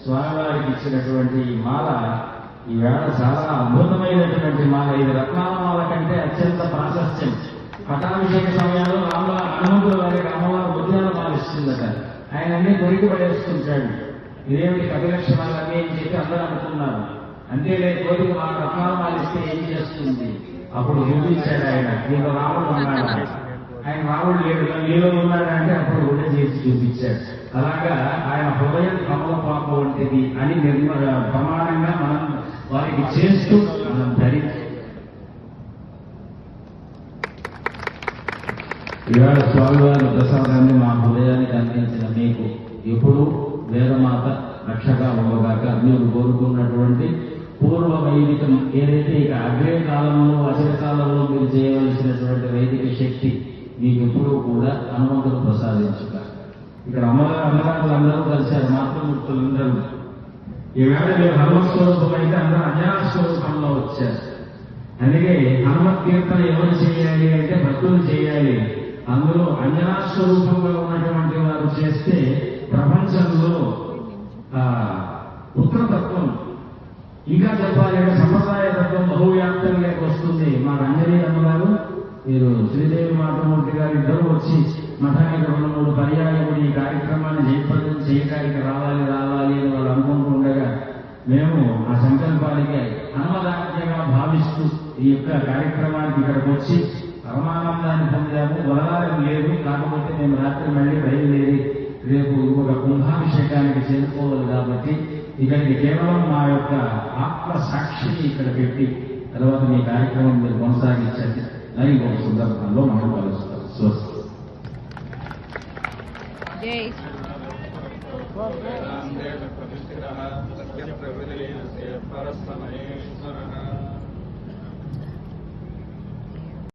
స్వామివారికి ఇచ్చినటువంటి ఈ మాల ఈవేళ చాలా అద్భుతమైనటువంటి మాల. ఇది రత్నాల మాల కంటే అత్యంత ప్రాశస్త్యం. పట్టాభిషేక సమయంలో హనుమంతుల వారికి అమ్మవారు ముత్యాల మాల ఇస్తుందట. ఆయన అన్ని కొరికి పడేసుకుంటాడు. ఇదేమిటి కవిలక్షణాలన్నీ అని చెప్పి అందరూ అనుకున్నారు. అంతేలేదు, కోరిక మా రత్నాల మాల ఇస్తే ఏం చేస్తుంది? అప్పుడు చూపించాడు ఆయన, నీకు రాముడు ఉన్నాడు. ఆయన రాముడు లేడు, నీలో ఉన్నాడంటే అప్పుడు కూడా చేసి చూపించాడు. అలాగా ఆయన హృదయం కమల పాప వంటిది అని ప్రమాణంగా మనం వారికి చేస్తూ మనం ధరించి ఇవాళ స్వామివారి ప్రసాదాన్ని మా హృదయానికి అందించిన మీకు ఎప్పుడు వేదమాత రక్షగా ఉండగాక. మీరు కోరుకున్నటువంటి పూర్వ వైదికం ఏదైతే ఇక అగ్రే కాలంలో అచిరకాలంలో మీరు చేయవలసినటువంటి వైదిక శక్తి మీకు ఎప్పుడూ కూడా హనుమంతుడు ప్రసాదించుక. ఇక్కడ అమ్మగారు అందరూ కలిశారు, మాతృమూర్తులందరూ. ఈవేళ మీరు హనుమత్ స్వరూపం అయితే అందరూ అంజనా స్వరూపంలో వచ్చారు. అందుకే హనుమత్ కీర్తన ఎవరు చేయాలి అంటే భక్తులు చేయాలి. అందులో అంజనా స్వరూపంగా ఉన్నటువంటి వారు చేస్తే ప్రపంచంలో పుత్రతత్వం, ఇంకా చెప్పాలంటే సంప్రదాయ తత్వం బహువ్యాప్తంలోకి వస్తుంది. మా అంజనీ అమ్మగారు, మీరు శ్రీదేవి మాతృమూర్తి గారు ఇద్దరు వచ్చి మఠానికి 2-3 పర్యాయములు ఈ కార్యక్రమాన్ని జయప్రదం చేయడానికి రావాలి అని వాళ్ళు అనుకుంటూ ఉండగా మేము ఆ సంకల్పానికి హనుమదాజ్ఞగా భావిస్తూ ఈ యొక్క కార్యక్రమానికి ఇక్కడికి వచ్చి పరమానందాన్ని పొందాము. వరదారం లేదు, కాకపోతే మేము రాత్రి మళ్ళీ బయలుదేరి రేపు ఇంకొక కుంభాభిషేకానికి చేరుకోవాలి కాబట్టి ఇక్కడికి కేవలం మా యొక్క ఆత్మ సాక్షిని ఇక్కడ పెట్టి తర్వాత మీ కార్యక్రమం మీరు కొనసాగించండి అని ఒక సందర్భంలో మనం కలుస్తాం. స్వస్తి. జై